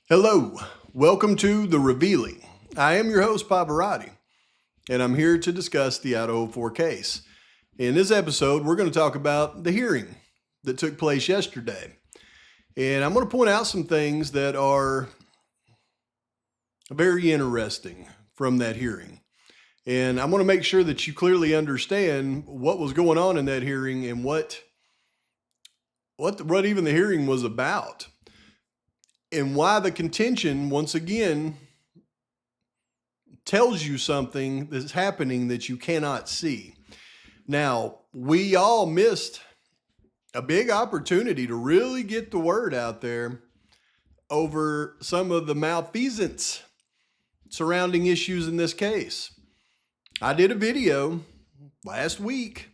Hello, welcome to The Revealing. I am your host, Pavarotti, and I'm here to discuss the Idaho 4 case. In this episode, we're going to talk about the hearing that took place yesterday. And I'm going to point out some things that are very interesting from that hearing. And I'm going to make sure that you clearly understand what was going on in that hearing and what even the hearing was about. And why the contention, once again, tells you something that's happening that you cannot see. Now, we all missed a big opportunity to really get the word out there over some of the malfeasance surrounding issues in this case. I did a video last week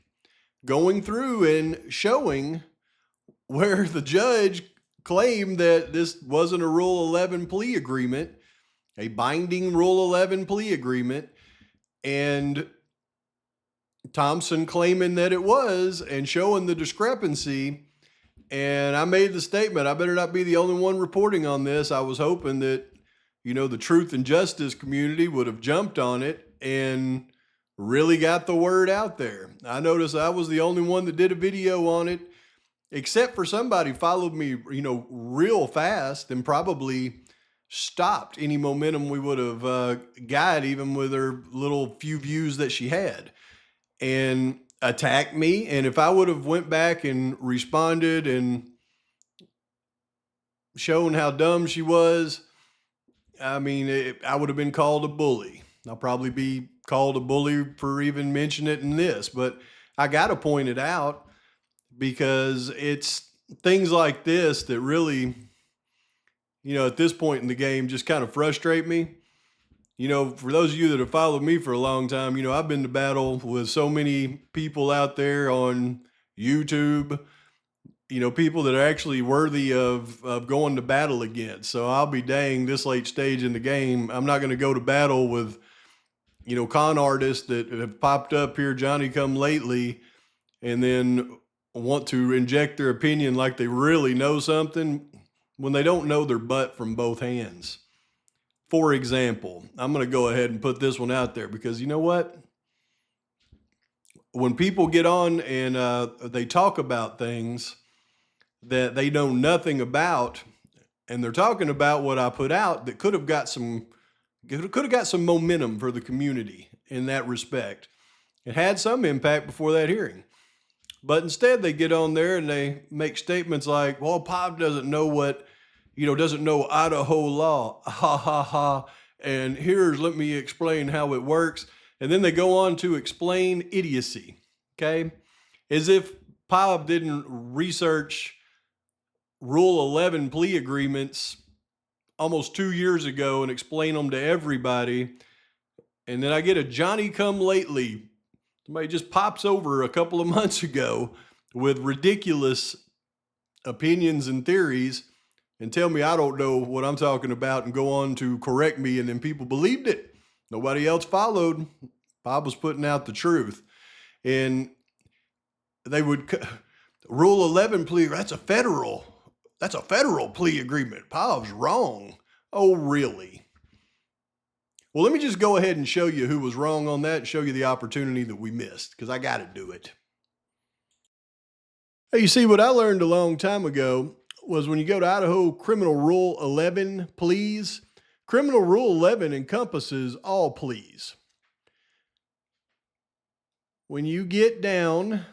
going through and showing where the judge claimed that this wasn't a Rule 11 plea agreement, a binding Rule 11 plea agreement, and Thompson claiming that it was and showing the discrepancy. And I made the statement, I better not be the only one reporting on this. I was hoping that, the truth and justice community would have jumped on it and really got the word out there. I noticed I was the only one that did a video on it, except for somebody followed me, real fast and probably stopped any momentum we would have got, even with her little few views that she had, and attacked me. And if I would have went back and responded and shown how dumb she was, I would have been called a bully. I'll probably be called a bully for even mentioning it in this, but I got to point it out, because it's things like this that really, at this point in the game just kind of frustrate me. For those of you that have followed me for a long time, I've been to battle with so many people out there on YouTube, people that are actually worthy of going to battle against. So I'll be dang, this late stage in the game, I'm not going to go to battle with, con artists that have popped up here, Johnny come lately, and then want to inject their opinion like they really know something when they don't know their butt from both hands. For example, I'm going to go ahead and put this one out there, because you know what? When people get on and they talk about things that they know nothing about, and they're talking about what I put out that could have got some momentum for the community in that respect. It had some impact before that hearing. But instead they get on there and they make statements like, well, Pop doesn't know doesn't know Idaho law. Ha ha ha. And let me explain how it works. And then they go on to explain idiocy. Okay. As if Pop didn't research Rule 11 plea agreements almost 2 years ago and explain them to everybody. And then I get a Johnny come lately. Somebody just pops over a couple of months ago with ridiculous opinions and theories and tell me I don't know what I'm talking about and go on to correct me, and then people believed it. Nobody else followed. Bob was putting out the truth. And they would, Rule 11 plea, that's a federal plea agreement. Bob's wrong. Oh, really? Well, let me just go ahead and show you who was wrong on that and show you the opportunity that we missed, because I got to do it. Hey, you see, what I learned a long time ago was when you go to Idaho Criminal Rule 11 pleas, Criminal Rule 11 encompasses all pleas. When you get down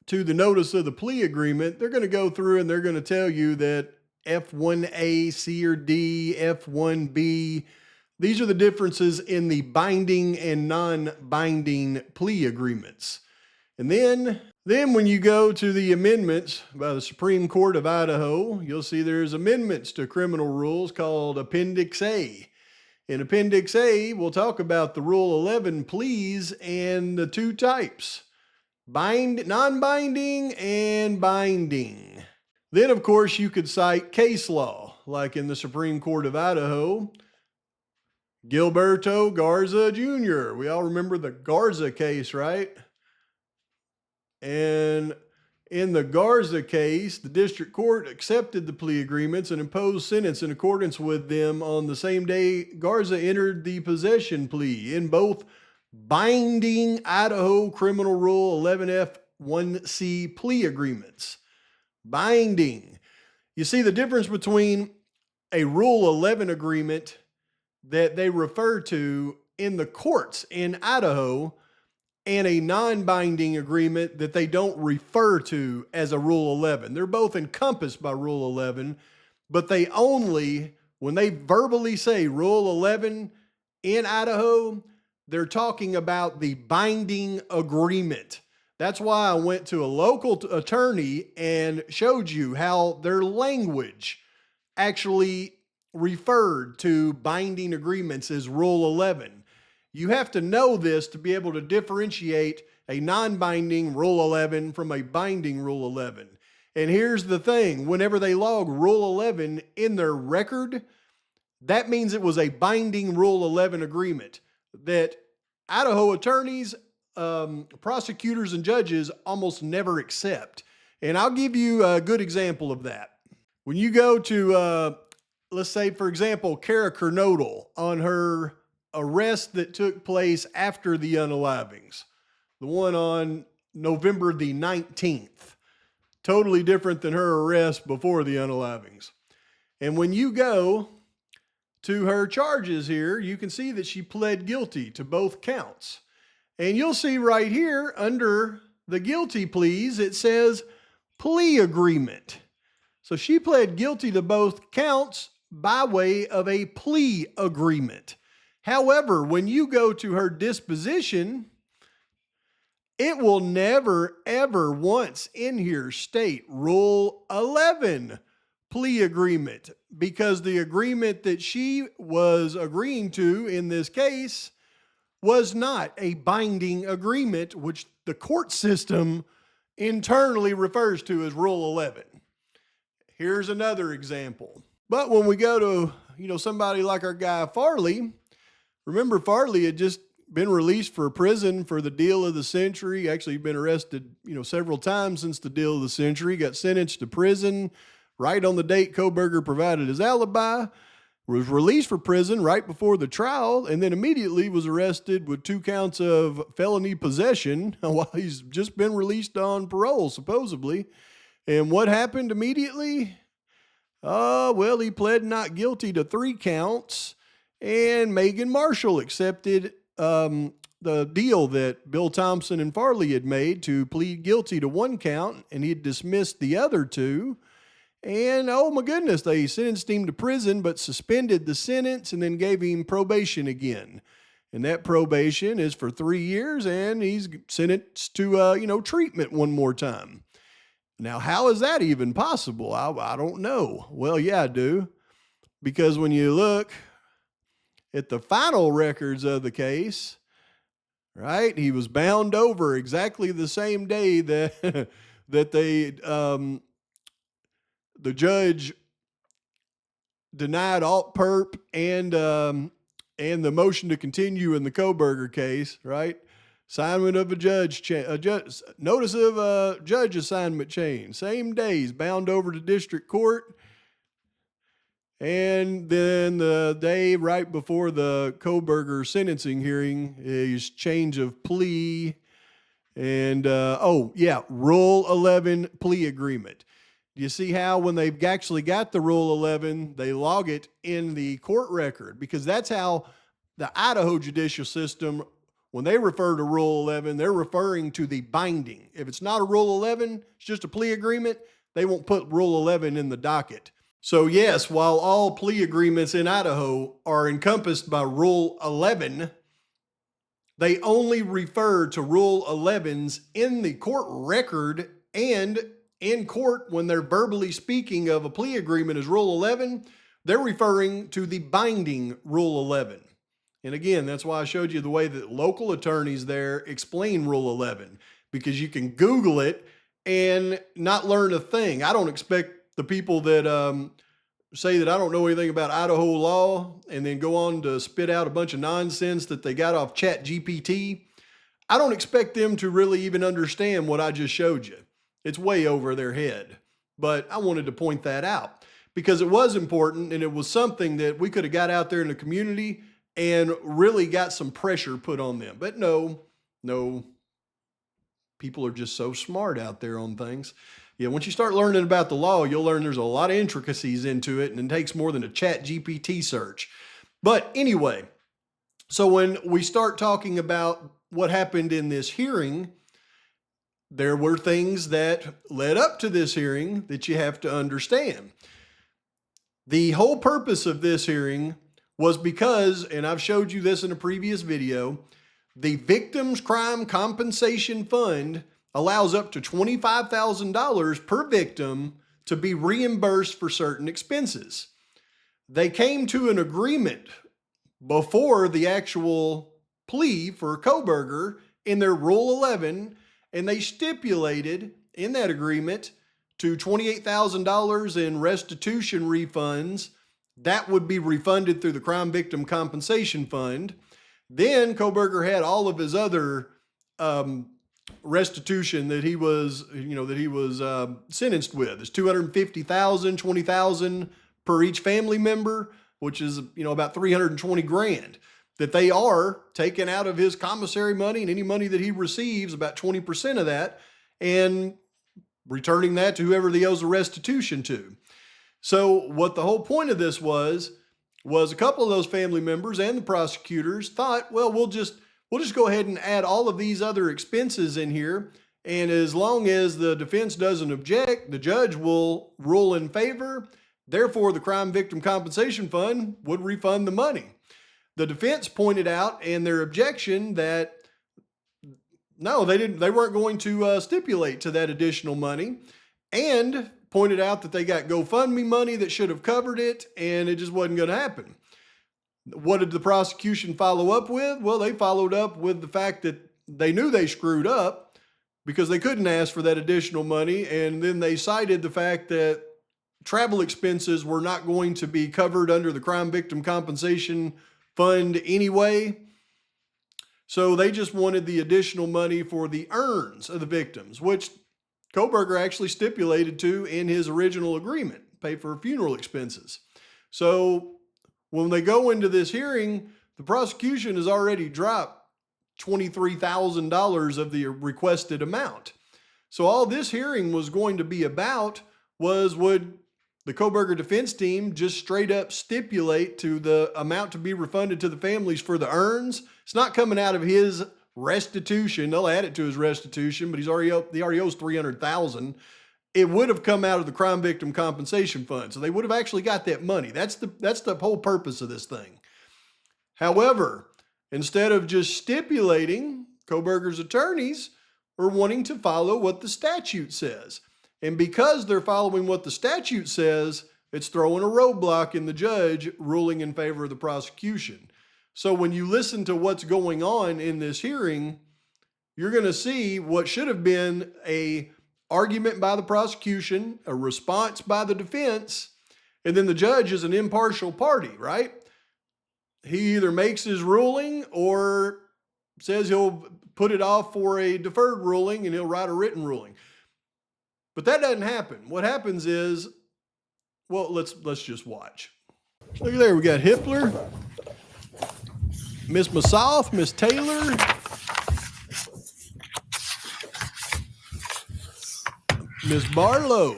to the notice of the plea agreement, they're going to go through and they're going to tell you that F1A, C or D, F1B, these are the differences in the binding and non-binding plea agreements. And then when you go to the amendments by the Supreme Court of Idaho, you'll see there's amendments to criminal rules called Appendix A. In Appendix A, we'll talk about the Rule 11 pleas and the two types, non-binding and binding. Then, of course, you could cite case law, like in the Supreme Court of Idaho, Gilberto Garza Jr. We all remember the Garza case, right? And In the Garza case, the district court accepted the plea agreements and imposed sentence in accordance with them on the same day Garza entered the possession plea in both binding Idaho Criminal Rule 11F1C plea agreements. Binding. You see the difference between a Rule 11 agreement that they refer to in the courts in Idaho and a non-binding agreement that they don't refer to as a Rule 11. They're both encompassed by Rule 11, but they only, when they verbally say Rule 11 in Idaho, they're talking about the binding agreement. That's why I went to a local attorney and showed you how their language actually referred to binding agreements as Rule 11. You have to know this to be able to differentiate a non-binding Rule 11 from a binding Rule 11. And here's the thing, whenever they log Rule 11 in their record, that means it was a binding Rule 11 agreement that Idaho attorneys, prosecutors, and judges almost never accept. And I'll give you a good example of that. When you go to, let's say, for example, Kara Kernodle on her arrest that took place after the unalivings, the one on November the 19th, totally different than her arrest before the unalivings. And when you go to her charges here, you can see that she pled guilty to both counts. And you'll see right here under the guilty pleas, it says plea agreement. So she pled guilty to both counts by way of a plea agreement. However, when you go to her disposition, it will never, ever once in here state Rule 11 plea agreement, because the agreement that she was agreeing to in this case was not a binding agreement, which the court system internally refers to as Rule 11. Here's another example. But when we go to, somebody like our guy Farley, remember Farley had just been released for prison for the deal of the century. Actually, he'd been arrested, several times since the deal of the century, got sentenced to prison right on the date Kohberger provided his alibi, was released for prison right before the trial, and then immediately was arrested with 2 counts of felony possession while he's just been released on parole, supposedly. And what happened immediately? Well, he pled not guilty to 3 counts, and Megan Marshall accepted the deal that Bill Thompson and Farley had made to plead guilty to 1 count, and he had dismissed the other 2. And oh my goodness, they sentenced him to prison, but suspended the sentence and then gave him probation again. And that probation is for 3 years, and he's sentenced to, treatment one more time. Now, how is that even possible? I don't know. Well, yeah, I do. Because when you look at the final records of the case, right, he was bound over exactly the same day that the judge denied alt perp and the motion to continue in the Kohberger case, right? Assignment of notice of judge assignment change. Same days, bound over to district court. And then the day right before the Kohberger sentencing hearing is change of plea. And, Rule 11 plea agreement. You see how when they've actually got the Rule 11, they log it in the court record, because that's how the Idaho judicial system, when they refer to Rule 11, they're referring to the binding. If it's not a Rule 11, it's just a plea agreement, they won't put Rule 11 in the docket. So yes, while all plea agreements in Idaho are encompassed by Rule 11, they only refer to Rule 11s in the court record, and in court, when they're verbally speaking of a plea agreement as Rule 11, they're referring to the binding Rule 11. And again, that's why I showed you the way that local attorneys there explain Rule 11, because you can Google it and not learn a thing. I don't expect the people that say that I don't know anything about Idaho law and then go on to spit out a bunch of nonsense that they got off ChatGPT. I don't expect them to really even understand what I just showed you. It's way over their head. But I wanted to point that out because it was important, and it was something that we could have got out there in the community and really got some pressure put on them. But no, people are just so smart out there on things. Yeah, once you start learning about the law, you'll learn there's a lot of intricacies into it, and it takes more than a ChatGPT search. But anyway, so when we start talking about what happened in this hearing, there were things that led up to this hearing that you have to understand. The whole purpose of this hearing was because, and I've showed you this in a previous video, the Victims' Crime Compensation Fund allows up to $25,000 per victim to be reimbursed for certain expenses. They came to an agreement before the actual plea for Kohberger in their Rule 11, and they stipulated in that agreement to $28,000 in restitution refunds. That would be refunded through the Crime Victim Compensation Fund. Then Kohberger had all of his other restitution that he was, sentenced with. It's $250,000, $20,000 per each family member, which is, about $320,000 that they are taking out of his commissary money, and any money that he receives, about 20% of that, and returning that to whoever he owes the restitution to. So what the whole point of this was a couple of those family members and the prosecutors thought, well, we'll just go ahead and add all of these other expenses in here. And as long as the defense doesn't object, the judge will rule in favor. Therefore, the Crime Victim Compensation Fund would refund the money. The defense pointed out in their objection that no, they weren't going to stipulate to that additional money, and pointed out that they got GoFundMe money that should have covered it, and it just wasn't going to happen. What did the prosecution follow up with? Well, they followed up with the fact that they knew they screwed up because they couldn't ask for that additional money, and then they cited the fact that travel expenses were not going to be covered under the Crime Victim Compensation Fund anyway. So they just wanted the additional money for the earns of the victims, which Kohberger actually stipulated to in his original agreement, pay for funeral expenses. So when they go into this hearing, the prosecution has already dropped $23,000 of the requested amount. So all this hearing was going to be about was, would the Kohberger defense team just straight up stipulate to the amount to be refunded to the families for the earns? It's not coming out of his restitution. They'll add it to his restitution, but he already owes $300,000. It would have come out of the Crime Victim Compensation Fund. So they would have actually got that money. That's the whole purpose of this thing. However, instead of just stipulating, Kohberger's attorneys were wanting to follow what the statute says. And because they're following what the statute says, it's throwing a roadblock in the judge ruling in favor of the prosecution. So when you listen to what's going on in this hearing, you're going to see what should have been an argument by the prosecution, a response by the defense, and then the judge is an impartial party, right? He either makes his ruling or says he'll put it off for a deferred ruling and he'll write a written ruling. But that doesn't happen. What happens is, well, let's just watch. Look there, we got Hippler, Miss Massoff, Miss Taylor, Miss Barlow,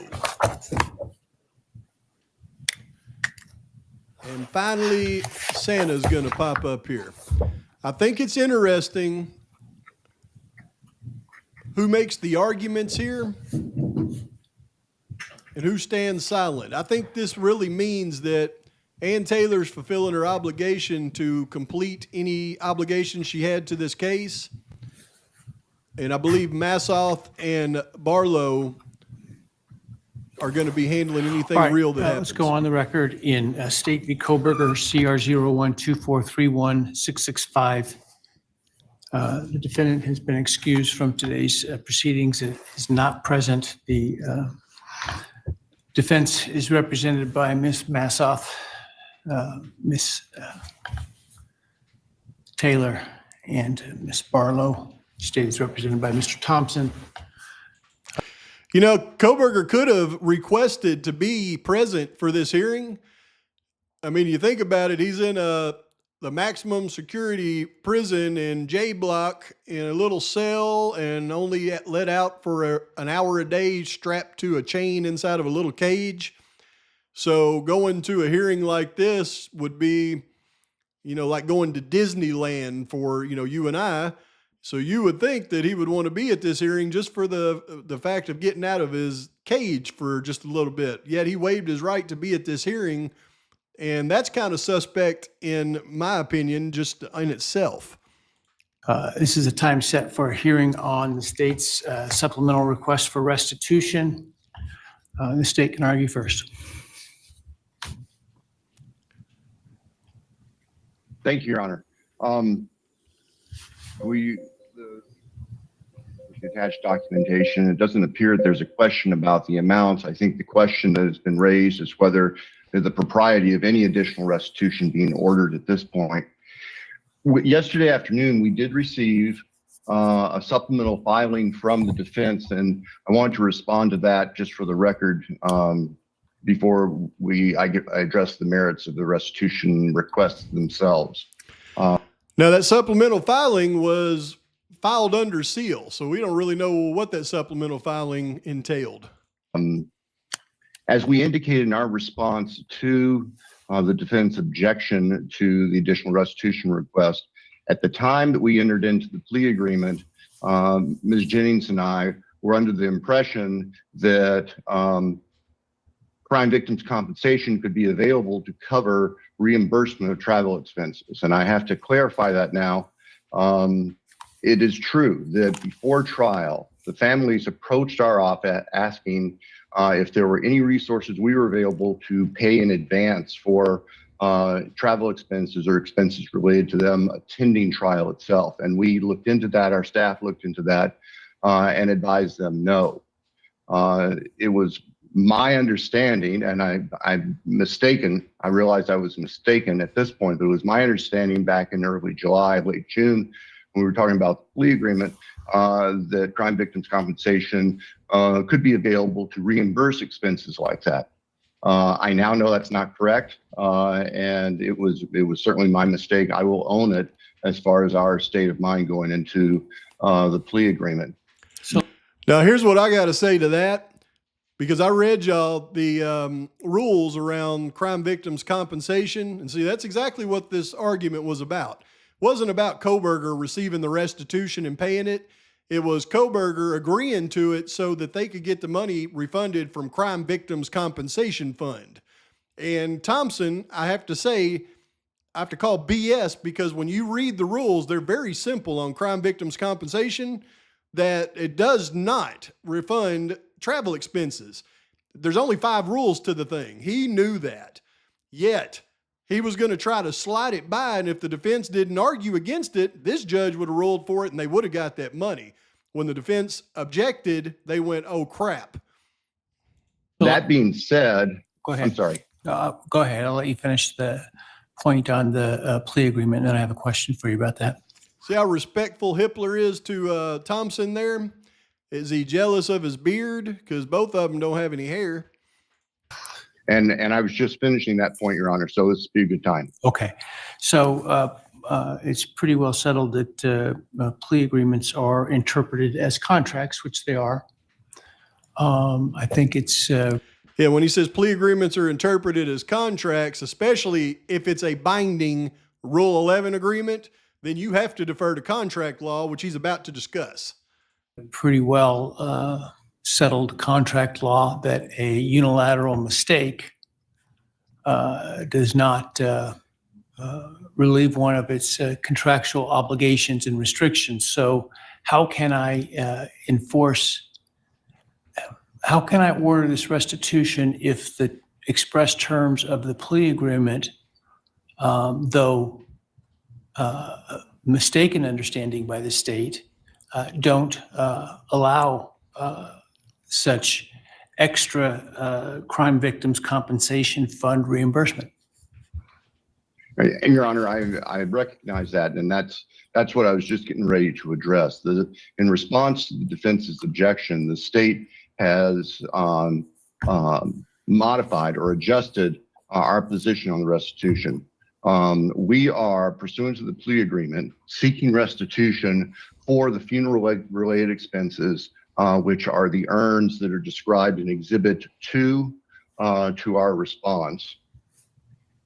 and finally Santa's gonna pop up here. I think it's interesting who makes the arguments here and who stands silent. I think this really means that Ann Taylor's fulfilling her obligation to complete any obligations she had to this case. And I believe Massoff and Barlow are going to be handling anything real that happens. Let's go on the record in State v. Kohberger, CR 0124316665. The defendant has been excused from today's proceedings. It is not present. The defense is represented by Ms. Massoff, Ms. Taylor, and Ms. Barlow. State is represented by Mr. Thompson. You know, Kohberger could have requested to be present for this hearing. I mean, you think about it, he's in the maximum security prison in J Block in a little cell and only let out for an hour a day strapped to a chain inside of a little cage. So going to a hearing like this would be, you know, like going to Disneyland for, you know, you and I. So you would think that he would want to be at this hearing just for the fact of getting out of his cage for just a little bit. Yet he waived his right to be at this hearing. And that's kind of suspect, in my opinion, just in itself. This is a time set for a hearing on the state's supplemental request for restitution. The state can argue first. Thank you, Your Honor. The attached documentation, it doesn't appear that there's a question about the amounts. I think the question that has been raised is whether the propriety of any additional restitution being ordered at this point. Yesterday afternoon, we did receive a supplemental filing from the defense, and I want to respond to that just for the record before I address the merits of the restitution requests themselves. Now, that supplemental filing was filed under seal, so we don't really know what that supplemental filing entailed. As we indicated in our response to the defense objection to the additional restitution request, at the time that we entered into the plea agreement, Ms. Jennings and I were under the impression that crime victims' compensation could be available to cover reimbursement of travel expenses. And I have to clarify that now. It is true that before trial, the families approached our office asking if there were any resources we were available to pay in advance for travel expenses or expenses related to them attending trial itself. And we looked into that, our staff looked into that, and advised them no. It was my understanding, and I'm mistaken, I realized I was mistaken at this point, but it was my understanding back in early July, late June, when we were talking about the plea agreement, that crime victims' compensation could be available to reimburse expenses like that. I now know that's not correct, and it was certainly my mistake. I will own it as far as our state of mind going into the plea agreement. So now here's what I got to say to that, because I read y'all the rules around crime victims' compensation, and see, that's exactly what this argument was about. It wasn't about Kohberger receiving the restitution and paying it. It was Kohberger agreeing to it so that they could get the money refunded from Crime Victims Compensation Fund. And Thompson, I have to say, I have to call BS, because when you read the rules, they're very simple on crime victims compensation, that it does not refund travel expenses. There's only 5 rules to the thing. He knew that. Yet, he was going to try to slide it by, and if the defense didn't argue against it, this judge would have ruled for it and they would have got that money. When the defense objected, they went, oh, crap. That being said, Go ahead. I'm sorry. Go ahead. I'll let you finish the point on the plea agreement, and then I have a question for you about that. See how respectful Hippler is to Thompson there? Is he jealous of his beard? Because both of them don't have any hair. And I was just finishing that point, Your Honor, so this would be a good time. Okay. So it's pretty well settled that plea agreements are interpreted as contracts, which they are. I think it's... Yeah, when he says plea agreements are interpreted as contracts, especially if it's a binding Rule 11 agreement, then you have to defer to contract law, which he's about to discuss. Pretty well settled contract law that a unilateral mistake does not relieve one of its contractual obligations and restrictions. So how can I how can I order this restitution if the express terms of the plea agreement, though mistaken understanding by the state, don't allow such extra crime victims compensation fund reimbursement? And Your Honor, I recognize that, and that's what I was just getting ready to address. In response to the defense's objection, the state has modified or adjusted our position on the restitution. We are, pursuant to the plea agreement, seeking restitution for the funeral-related expenses, which are the urns that are described in Exhibit 2 to our response.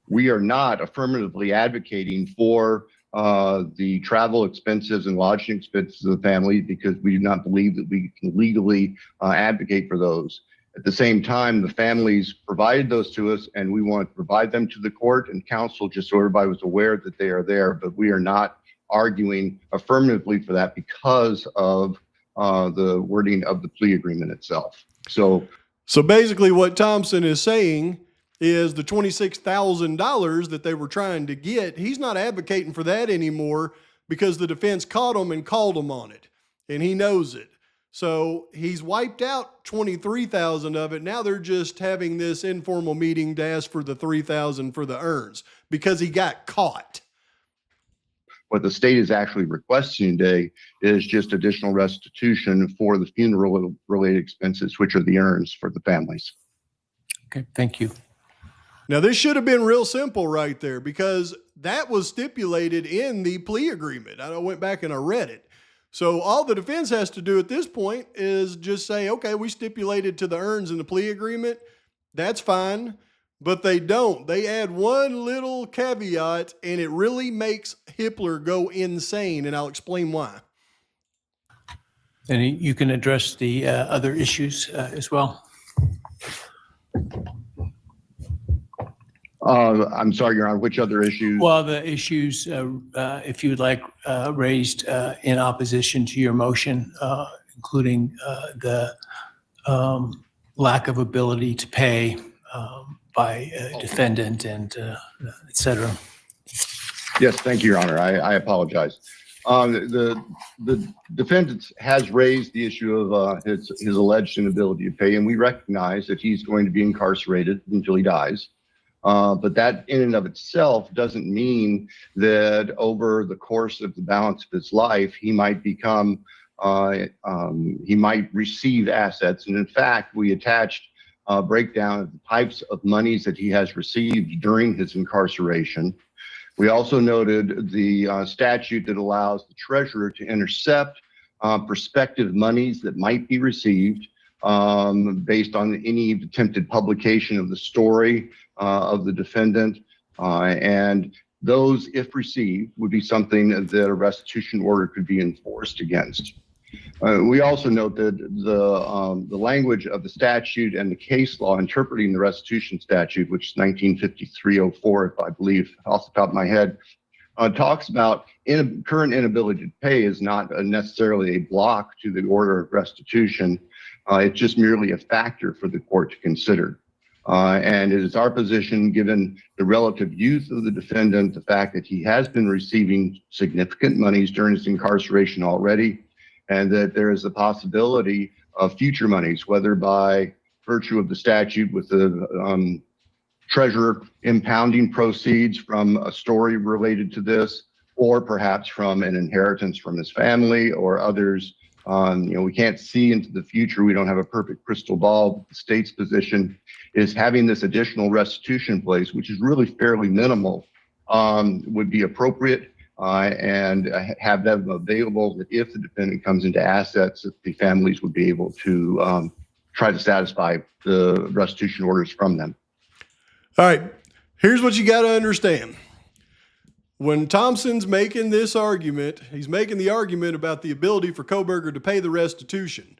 We are not affirmatively advocating for the travel expenses and lodging expenses of the family because we do not believe that we can legally advocate for those. At the same time, the families provided those to us, and we want to provide them to the court and counsel just so everybody was aware that they are there, but we are not arguing affirmatively for that because of the wording of the plea agreement itself. So basically what Thompson is saying is the $26,000 that they were trying to get, he's not advocating for that anymore because the defense caught him and called him on it, and he knows it. So he's wiped out 23,000 of it. Now they're just having this informal meeting to ask for the 3,000 for the urns because he got caught. What the state is actually requesting today is just additional restitution for the funeral-related expenses, which are the urns for the families. Okay, thank you. Now, this should have been real simple right there because that was stipulated in the plea agreement. I went back and I read it. So all the defense has to do at this point is just say, okay, we stipulated to the urns in the plea agreement. That's fine. But they don't. They add one little caveat, and it really makes Hippler go insane, and I'll explain why. And you can address the other issues as well. I'm sorry, Your Honor, which other issues? Well, the issues, if you would like, raised in opposition to your motion, including the lack of ability to pay by a defendant and et cetera. Yes, thank you, Your Honor. I apologize. The defendant has raised the issue of his alleged inability to pay, and we recognize that he's going to be incarcerated until he dies. But that in and of itself doesn't mean that over the course of the balance of his life, he might become, he might receive assets. And in fact, we attached a breakdown of the types of monies that he has received during his incarceration. We also noted the statute that allows the treasurer to intercept prospective monies that might be received based on any attempted publication of the story of the defendant. And those, if received, would be something that a restitution order could be enforced against. We also note that the language of the statute and the case law interpreting the restitution statute, which is 1953-04, if I believe off the top of my head, talks about current inability to pay is not necessarily a block to the order of restitution. It's just merely a factor for the court to consider. And it is our position, given the relative youth of the defendant, the fact that he has been receiving significant monies during his incarceration already, and that there is a possibility of future monies, whether by virtue of the statute with the treasurer impounding proceeds from a story related to this, or perhaps from an inheritance from his family or others. We can't see into the future. We don't have a perfect crystal ball. The state's position is having this additional restitution in place, which is really fairly minimal, would be appropriate. And have them available that if the defendant comes into assets, that the families would be able to try to satisfy the restitution orders from them. All right, here's what you got to understand. When Thompson's making this argument, he's making the argument about the ability for Kohberger to pay the restitution.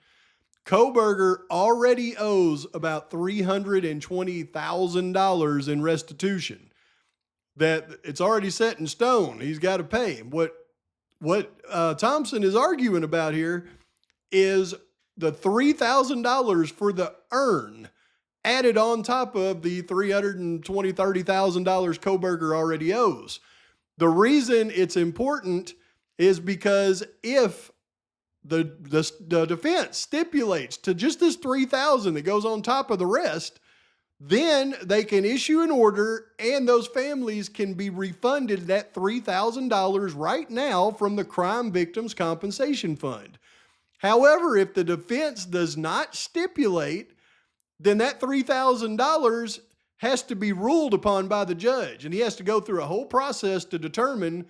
Kohberger already owes about $320,000 in restitution. That it's already set in stone. He's got to pay. What Thompson is arguing about here is the $3,000 for the urn added on top of the $30,000 Kohberger already owes. The reason it's important is because if the defense stipulates to just this $3,000 that goes on top of the rest, then they can issue an order and those families can be refunded that $3,000 right now from the Crime Victims Compensation Fund. However, if the defense does not stipulate, then that $3,000 has to be ruled upon by the judge, and he has to go through a whole process to determine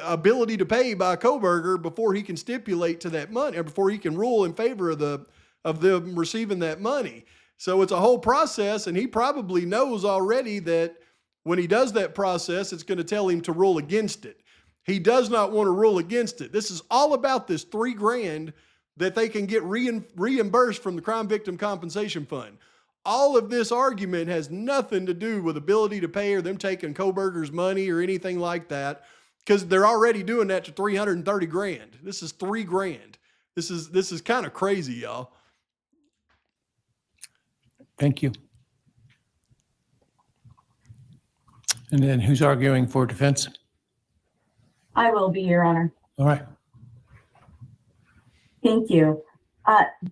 ability to pay by Kohberger before he can stipulate to that money, or before he can rule in favor of them receiving that money. So it's a whole process, and he probably knows already that when he does that process, it's going to tell him to rule against it. He does not want to rule against it. This is all about this $3,000 that they can get reimbursed from the Crime Victim Compensation Fund. All of this argument has nothing to do with ability to pay or them taking Kohberger's money or anything like that, because they're already doing that to $330,000. This is $3,000. This is kind of crazy, y'all. Thank you. And then who's arguing for defense? I will be, Your Honor. All right. Thank you.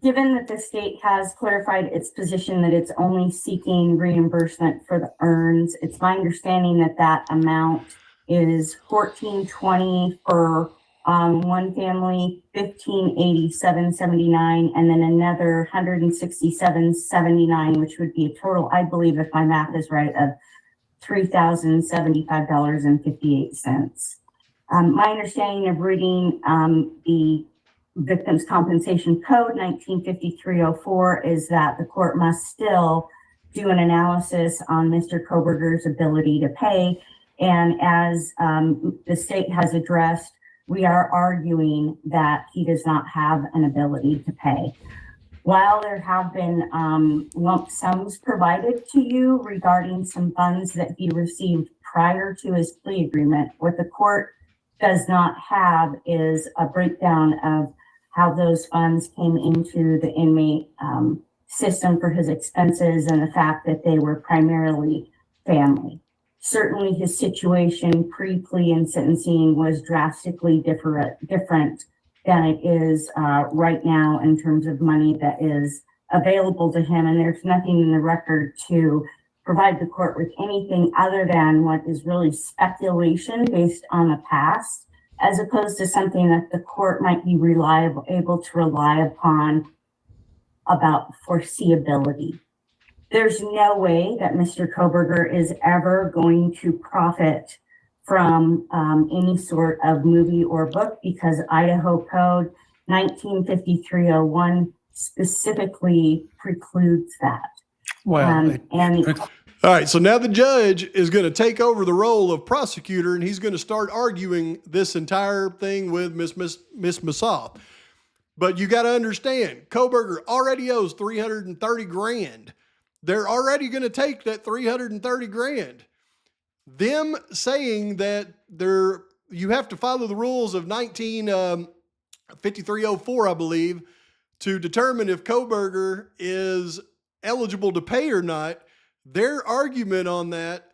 Given that the state has clarified its position that it's only seeking reimbursement for the earns, it's my understanding that that amount is $1,420 for one family, $1,587.79, and then another $167.79, which would be a total, I believe, if my math is right, of $3,075.58. My understanding of reading the Victims Compensation Code 1953-04 is that the court must still do an analysis on Mr. Kohberger's ability to pay. And as the state has addressed, we are arguing that he does not have an ability to pay. While there have been lump sums provided to you regarding some funds that he received prior to his plea agreement, what the court does not have is a breakdown of how those funds came into the inmate system for his expenses and the fact that they were primarily family. Certainly his situation pre-plea and sentencing was drastically different than it is right now in terms of money that is available to him. And there's nothing in the record to provide the court with anything other than what is really speculation based on the past, as opposed to something that the court might be able to rely upon about foreseeability. There's no way that Mr. Kohberger is ever going to profit from any sort of movie or book, because Idaho Code 1953-01 specifically precludes that. Well, All right, so now the judge is going to take over the role of prosecutor, and he's going to start arguing this entire thing with Miss Massoff. But you got to understand, Kohberger already owes $330,000. They're already going to take that $330,000. Them saying that you have to follow the rules of 1953-04, I believe, to determine if Kohberger is eligible to pay or not. Their argument on that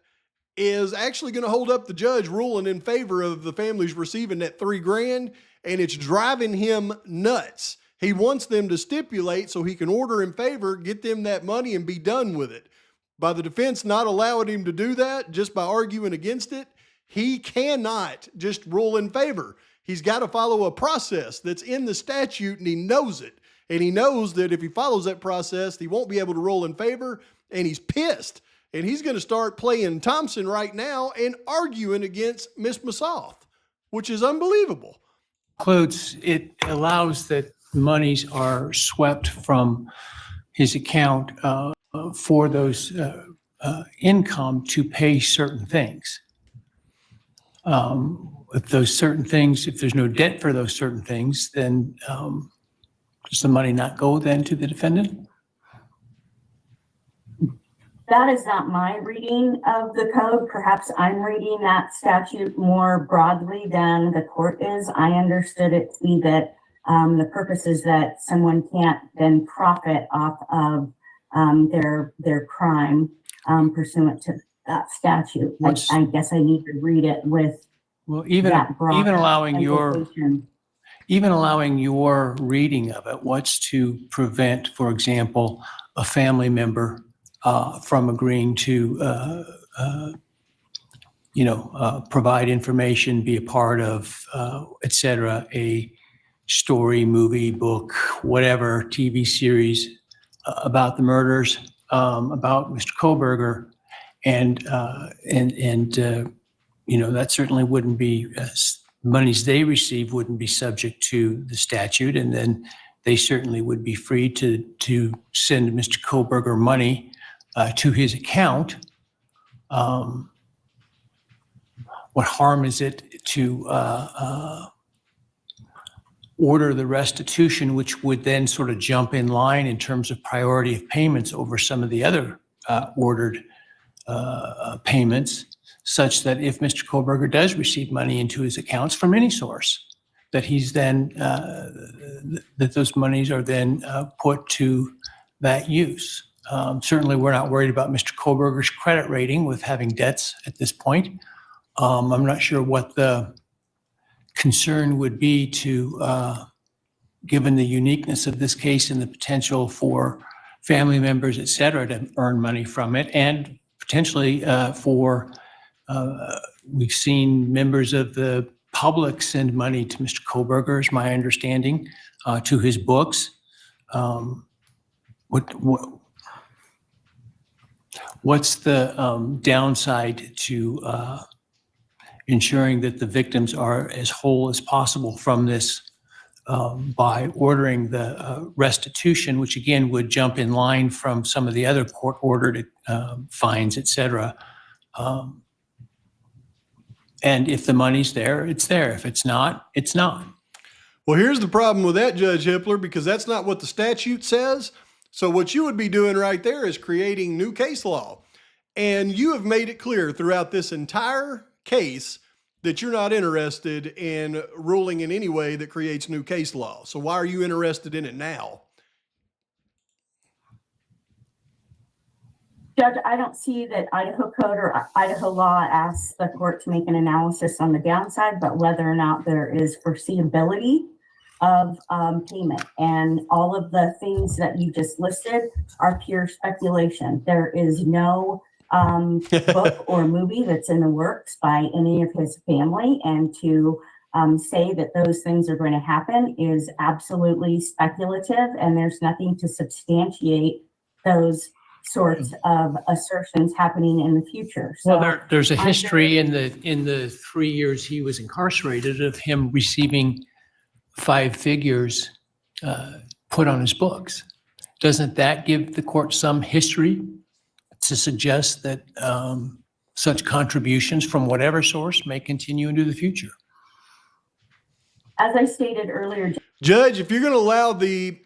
is actually going to hold up the judge ruling in favor of the families receiving that $3,000, and it's driving him nuts. He wants them to stipulate so he can order in favor, get them that money, and be done with it. By the defense not allowing him to do that, just by arguing against it, he cannot just rule in favor. He's got to follow a process that's in the statute, and he knows it. And he knows that if he follows that process, he won't be able to rule in favor, and he's pissed. And he's going to start playing Thompson right now and arguing against Miss Massoff, which is unbelievable. It allows that monies are swept from his account for those income to pay certain things. If there's no debt for those certain things, then does the money not go then to the defendant? That is not my reading of the code. Perhaps I'm reading that statute more broadly than the court is. I understood it to be that the purpose is that someone can't then profit off of their crime pursuant to that statute. I guess I need to read it with even allowing implication. Even allowing your reading of it, what's to prevent, for example, a family member from agreeing to, provide information, be a part of, et cetera, a story, movie, book, whatever, TV series about the murders, about Mr. Kohberger. And that certainly wouldn't be, monies they receive wouldn't be subject to the statute. And then they certainly would be free to send Mr. Kohberger money to his account. What harm is it to order the restitution, which would then sort of jump in line in terms of priority of payments over some of the other ordered payments, such that if Mr. Kohberger does receive money into his accounts from any source, that he's then, that those monies are then put to that use. Certainly, we're not worried about Mr. Kohberger's credit rating with having debts at this point. I'm not sure what the concern would be to, given the uniqueness of this case and the potential for family members, et cetera, to earn money from it, and potentially we've seen members of the public send money to Mr. Kohberger, is my understanding, to his books. What's the downside to ensuring that the victims are as whole as possible from this by ordering the restitution, which again would jump in line from some of the other court-ordered fines, et cetera? And if the money's there, it's there. If it's not, it's not. Well, here's the problem with that, Judge Hippler, because that's not what the statute says. So what you would be doing right there is creating new case law. And you have made it clear throughout this entire case that you're not interested in ruling in any way that creates new case law. So why are you interested in it now? Judge, I don't see that Idaho code or Idaho law asks the court to make an analysis on the downside, but whether or not there is foreseeability of payment. And all of the things that you just listed are pure speculation. There is no book or movie that's in the works by any of his family. And to say that those things are going to happen is absolutely speculative, and there's nothing to substantiate those sorts of assertions happening in the future. So well, there's a history in the 3 years he was incarcerated of him receiving 5 figures put on his books. Doesn't that give the court some history to suggest that such contributions from whatever source may continue into the future? As I stated earlier, Judge, if you're going to allow the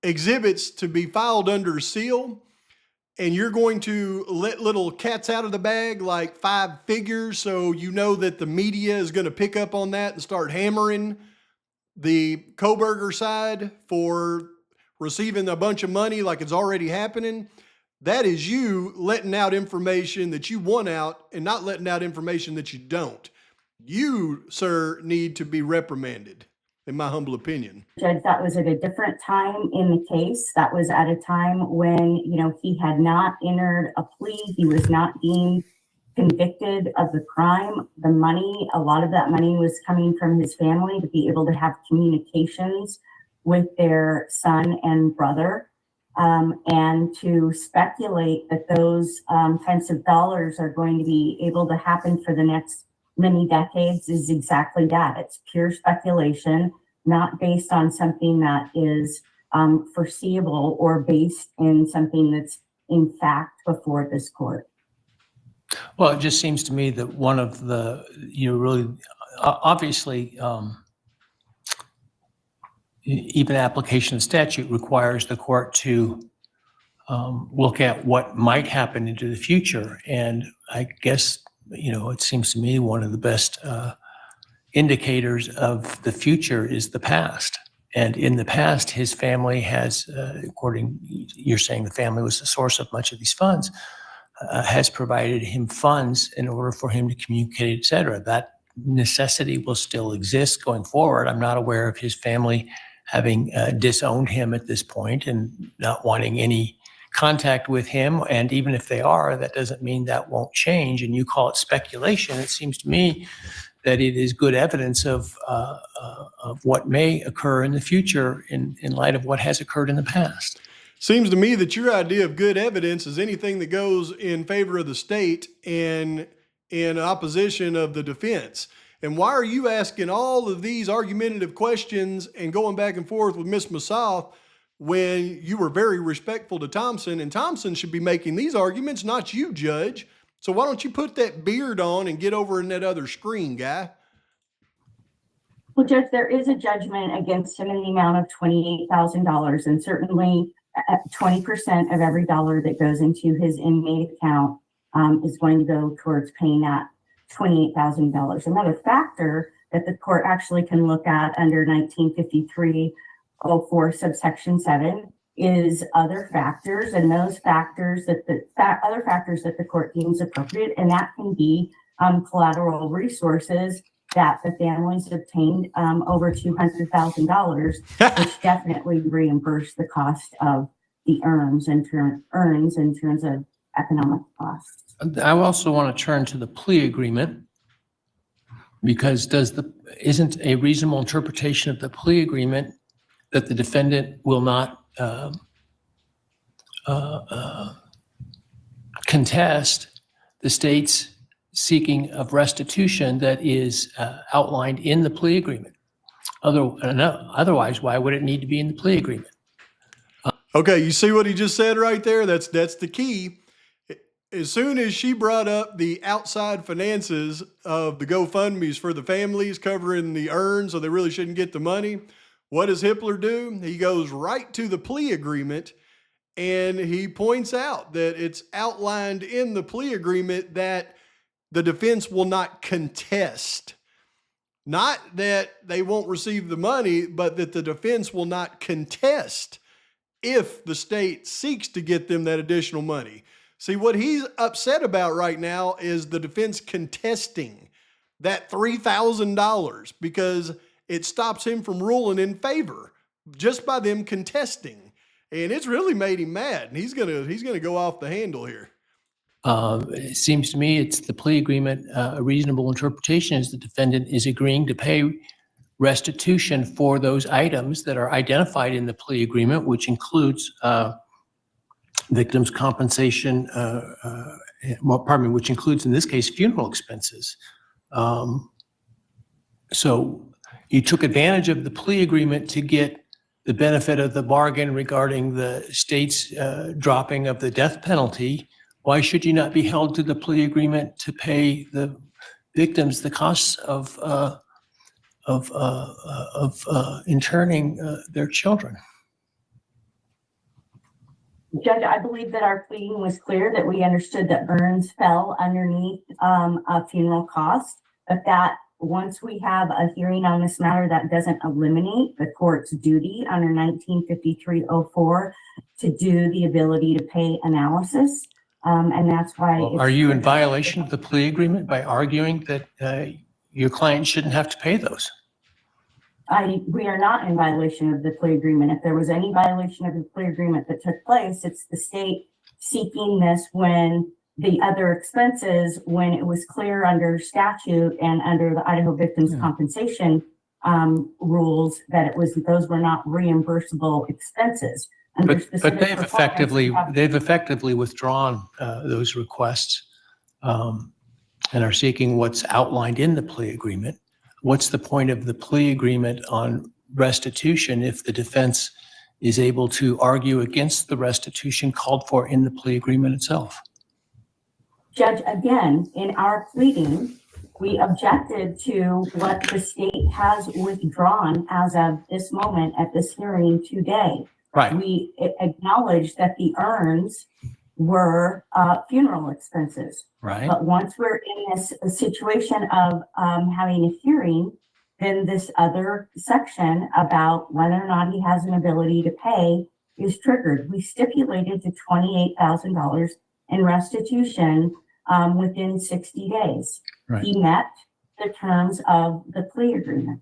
exhibits to be filed under seal, and you're going to let little cats out of the bag like 5 figures, so you know that the media is going to pick up on that and start hammering the Kohberger side for receiving a bunch of money like it's already happening, that is you letting out information that you want out and not letting out information that you don't. You, sir, need to be reprimanded, in my humble opinion. Judge, that was at a different time in the case. That was at a time when, he had not entered a plea. He was not being convicted of the crime. The money, a lot of that money was coming from his family to be able to have communications with their son and brother. And to speculate that those kinds of dollars are going to be able to happen for the next many decades is exactly that. It's pure speculation, not based on something that is foreseeable or based in something that's in fact before this court. Well, it just seems to me that one of the, really, obviously, even application of statute requires the court to look at what might happen into the future. And I guess, it seems to me one of the best indicators of the future is the past. And in the past, his family has, you're saying the family was the source of much of these funds, has provided him funds in order for him to communicate, et cetera. That necessity will still exist going forward. I'm not aware of his family having disowned him at this point and not wanting any contact with him. And even if they are, that doesn't mean that won't change. And you call it speculation. It seems to me that it is good evidence of what may occur in the future in light of what has occurred in the past. Seems to me that your idea of good evidence is anything that goes in favor of the state and in opposition of the defense. And why are you asking all of these argumentative questions and going back and forth with Ms. Massoff when you were very respectful to Thompson? And Thompson should be making these arguments, not you, Judge. So why don't you put that beard on and get over in that other screen, guy? Well, Judge, there is a judgment against him in the amount of $28,000, and certainly 20% of every dollar that goes into his inmate account is going to go towards paying that $28,000. Another factor that the court actually can look at under 1953-04 subsection 7 is other factors, and those factors that other factors that the court deems appropriate, and that can be collateral resources that the families obtained over $200,000, which definitely reimburse the cost of the earns in terms of economic costs. I also want to turn to the plea agreement, because isn't a reasonable interpretation of the plea agreement that the defendant will not contest the state's seeking of restitution that is outlined in the plea agreement? Otherwise, why would it need to be in the plea agreement? Okay, you see what he just said right there? That's the key. As soon as she brought up the outside finances of the GoFundMes for the families covering the earns, so they really shouldn't get the money, what does Hippler do? He goes right to the plea agreement and he points out that it's outlined in the plea agreement that the defense will not contest. Not that they won't receive the money, but that the defense will not contest if the state seeks to get them that additional money. See, what he's upset about right now is the defense contesting that $3,000 because it stops him from ruling in favor just by them contesting. And it's really made him mad. And he's gonna go off the handle here. It seems to me it's the plea agreement. A reasonable interpretation is the defendant is agreeing to pay restitution for those items that are identified in the plea agreement, which includes victims' compensation, which includes in this case funeral expenses. So you took advantage of the plea agreement to get the benefit of the bargain regarding the state's dropping of the death penalty. Why should you not be held to the plea agreement to pay the victims the costs of interning their children? Judge, I believe that our pleading was clear, that we understood that earns fell underneath a funeral cost, but that once we have a hearing on this matter, that doesn't eliminate the court's duty under 1953-04 to do the ability to pay analysis. And that's why. Well, are you in violation of the plea agreement by arguing that your client shouldn't have to pay those? We are not in violation of the plea agreement. If there was any violation of the plea agreement that took place, it's the state seeking this when the other expenses, when it was clear under statute and under the Idaho Victims Compensation rules that those were not reimbursable expenses. But they've effectively withdrawn those requests and are seeking what's outlined in the plea agreement. What's the point of the plea agreement on restitution if the defense is able to argue against the restitution called for in the plea agreement itself? Judge, again, in our pleading, we objected to what the state has withdrawn as of this moment at this hearing today. Right. We acknowledge that the earns were funeral expenses. Right. But once we're in this situation of having a hearing, then this other section about whether or not he has an ability to pay is triggered. We stipulated to $28,000 in restitution within 60 days. Right. He met the terms of the plea agreement.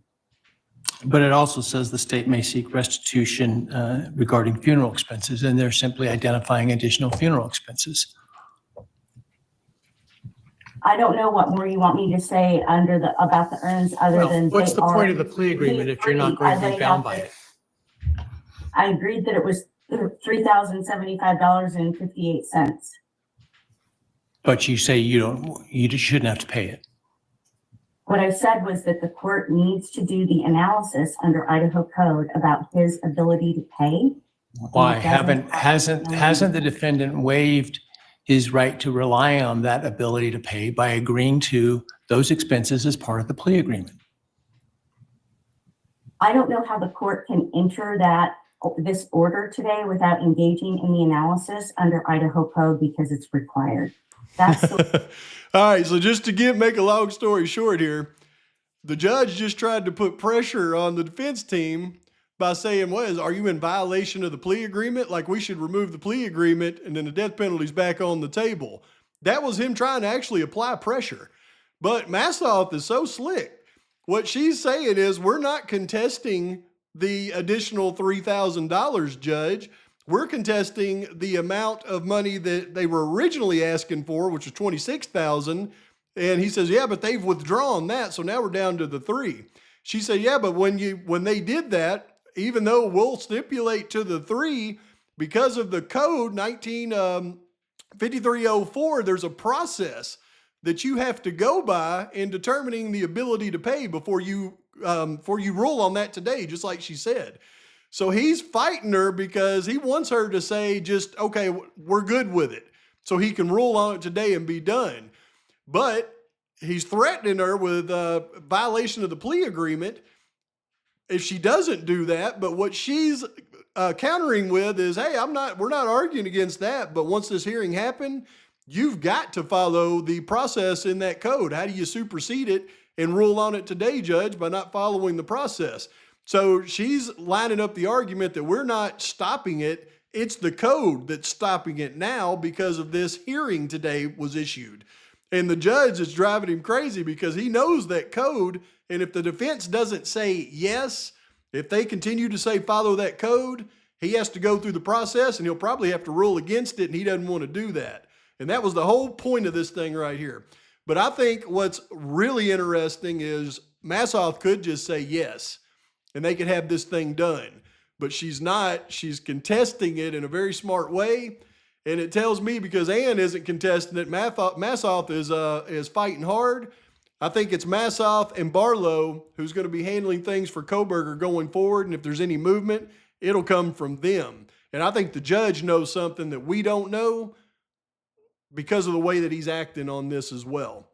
But it also says the state may seek restitution regarding funeral expenses, and they're simply identifying additional funeral expenses. I don't know what more you want me to say about the earns other Well, than what's they the point are of the plea agreement if you're not free. going to be bound by it? I agreed that it was $3,075.58. But you say you just shouldn't have to pay it. What I said was that the court needs to do the analysis under Idaho code about his ability to pay. Why It doesn't hasn't the defendant waived his right to rely on that ability to pay by agreeing to those expenses as part of the plea agreement? I don't know how the court can enter this order today without engaging in the analysis under Idaho code because it's required. That's the All right, so just to make a long story short here, the judge just tried to put pressure on the defense team by saying, are you in violation of the plea agreement? Like we should remove the plea agreement and then the death penalty's back on the table. That was him trying to actually apply pressure. But Massoff is so slick. What she's saying is we're not contesting the additional $3,000, Judge. We're contesting the amount of money that they were originally asking for, which was $26,000. And he says, yeah, but they've withdrawn that. So now we're down to the $3,000. She said, yeah, but when they did that, even though we'll stipulate to the $3,000, because of the code 195304, there's a process that you have to go by in determining the ability to pay before you rule on that today, just like she said. So he's fighting her because he wants her to say just, okay, we're good with it. So he can rule on it today and be done. But he's threatening her with a violation of the plea agreement if she doesn't do that. But what she's countering with is, hey, we're not arguing against that. But once this hearing happened, you've got to follow the process in that code. How do you supersede it and rule on it today, Judge, by not following the process? So she's lining up the argument that we're not stopping it. It's the code that's stopping it now because of this hearing today was issued. And the judge is driving him crazy because he knows that code. And if the defense doesn't say yes, if they continue to say follow that code, he has to go through the process and he'll probably have to rule against it. And he doesn't want to do that. And that was the whole point of this thing right here. But I think what's really interesting is Massoff could just say yes, and they could have this thing done. But she's not. She's contesting it in a very smart way. And it tells me because Ann isn't contesting it, Massoff is fighting hard. I think it's Massoff and Barlow who's going to be handling things for Kohberger going forward. And if there's any movement, it'll come from them. And I think the judge knows something that we don't know because of the way that he's acting on this as well.